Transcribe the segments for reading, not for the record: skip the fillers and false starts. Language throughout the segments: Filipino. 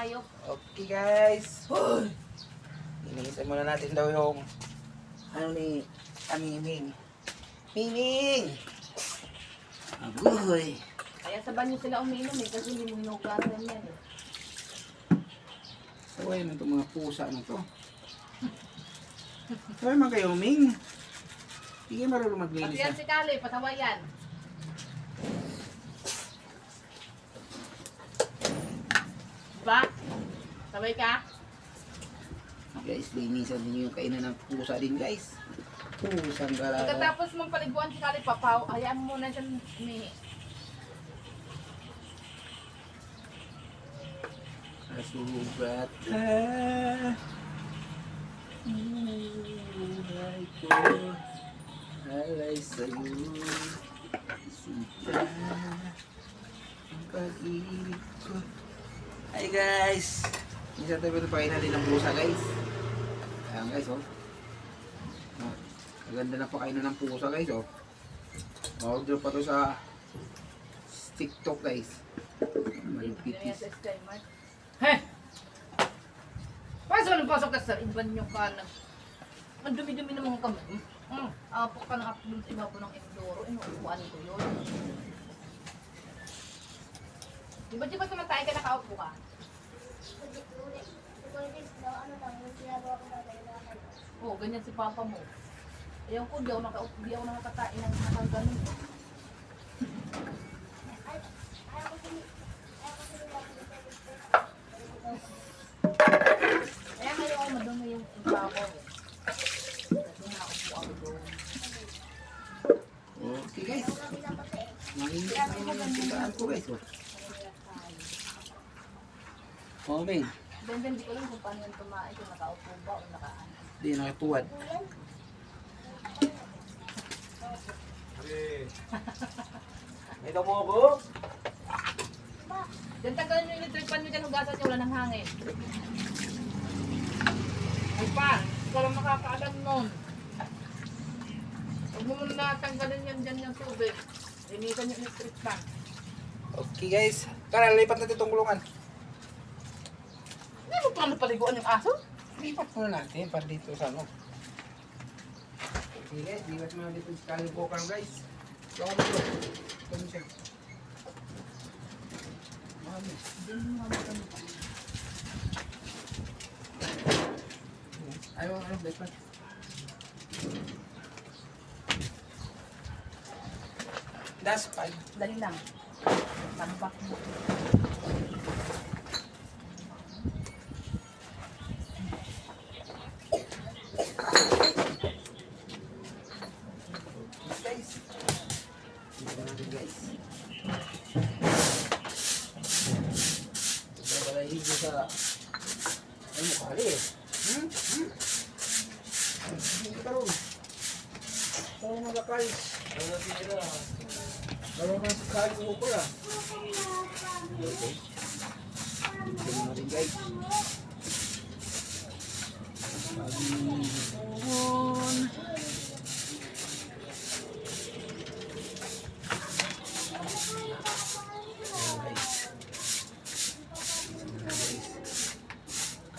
hayop. Okay guys. Iniisan muna natin daw yung ano ni Miming. Miming! Agoy! Kaya sa banyo sila umiinom eh, kasi hindi mo hinugasan yan eh. Saway na itong mga pusa na to. Saway man kayo, Ming. Hindi kayo marunong Pati maglinis yan si Kali, pataway yan. Diba? Sabay ka? Guys, linisan din yung kainan ng pusa din guys. Pusang galaga. Pagkatapos mong paliguan si Kali, papaw, hayaan mo muna dyan umihi. Kasugat buhay ko, alay sa'yo, sita, ang pag-ibig ko. Hi guys! Isa tayo ito pakain natin ng pusa guys. Ayan guys oh. Maganda na pakainan ng pusa guys oh. Ma-order pa to sa TikTok guys. Malupit Yan sa Sky Mart. Heh! Pasok ka sa iban yung kanan. Ang dumi-dumi ng mga kamay. Apok ka nakapulong sa ibabaw ng Endoro. Inuupuan ko yun. Di ba tumatay ka nakaupo ka? Oo, ganyan si Papa mo. Ayaw ko, di ako nakakatain ng nakaganon. Kaya ngayon ako madumi yung ibabaw eh. Kasi nakaupo ako doon. Okay guys. Mahilig na naman ang tindaan ko guys. Oh, Ming. Ben, di ko lang kung paano yung tumae. Kung nakaupo ba o nakaan. Hindi, nakatuwad. Ito mo ako. Diyan tagalin nyo yung electric pan nyo dyan. Hugasan nyo, wala ng hangin. Ay pa, ikaw lang makakaalam nun. Huwag mo muna tanggalin yan dyan yung tubig. Linisan yung electric pan. Okay guys. Tara, lipat natin itong kulungan. Hindi mo paano paliguan yung aso? Lipat muna natin para dito sa ano. Okay guys, lipat muna dito sa Calibocam guys. So, ako dito. Ito mo siya. Mami. Ayaw, lipat. Das 5. Dali lang. Tambak mo. Guys. Dito natin guys. Ito pala higo sa... Ay mo kali eh. Hindi ka ron. Saan mo nakal? Ano sila? Laro ka sa kali ko pala. Okay. Dito natin guys. Pag-ibon.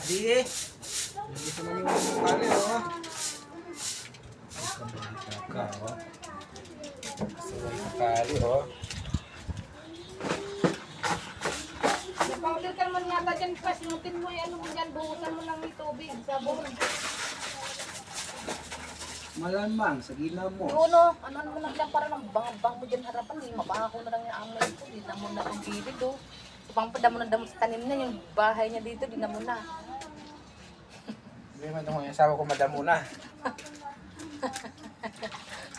Kali eh. Hindi sa naman yung kali oh. Ay, kamalita ka oh. Kasaway yung kali oh. May powder ka naman yata dyan. Pasinutin mo yan. Ano mo dyan? Buhusan mo lang yung tubig. Sabon. Malamang sa gina mo. Ano mo lang dyan para ng bang mo dyan harapan. Hindi mabako na lang yung amoy ko. Di na mo na ang gilid oh. Pang padamo na damo sa tanim niya. Yung bahay niya dito. Di na mo na. Hindi man itong asawa ko madamo na.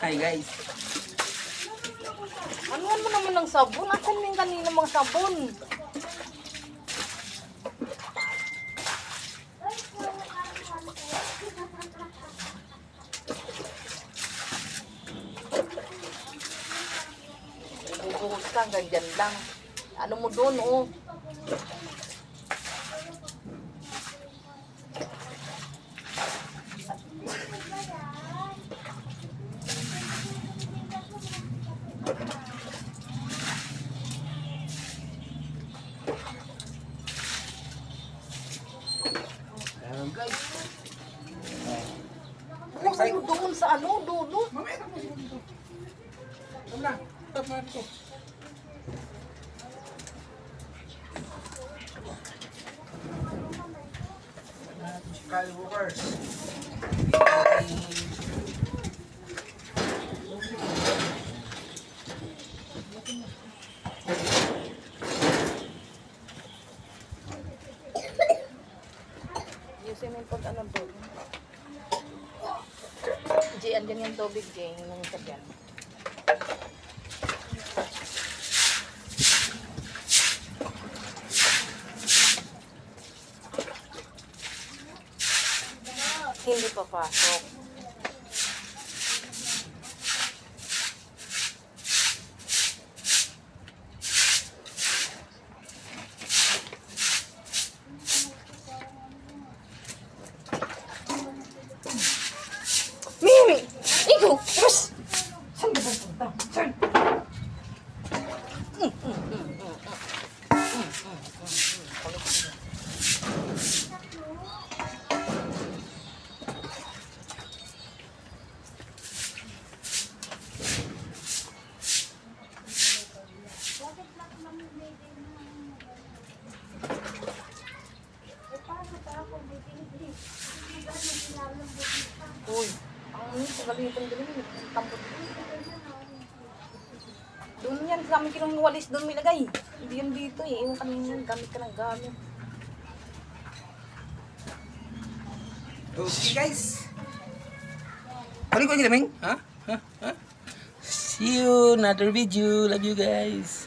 Hi guys. Ano mo naman ng sabon? Asan mo yung kanina mga sabon? Bubuhos ka, ganyan lang. Ano mo doon, oh. Ayan guys. Ay, doon sa ano, dulo. Mamaya tapusin ko dito. Tama na. Tap na dito. Skywalkers. Ayusin mo yung pag ano bro. Jay, andyan yung tubig, Jay. Yung sa dyan. Hindi papasok. Mimi! Ikaw! Yes! Saan ka pupunta? Saan? Uy, ang pagalitan din yun. Tampot din. Doon yan, kami kinungwalis doon may lagay. Hindi yan dito eh. Yung kanina, gamit ka ng gamit. Okay guys. Balik ko lagi Laming. Ha? See you another video. Love you guys.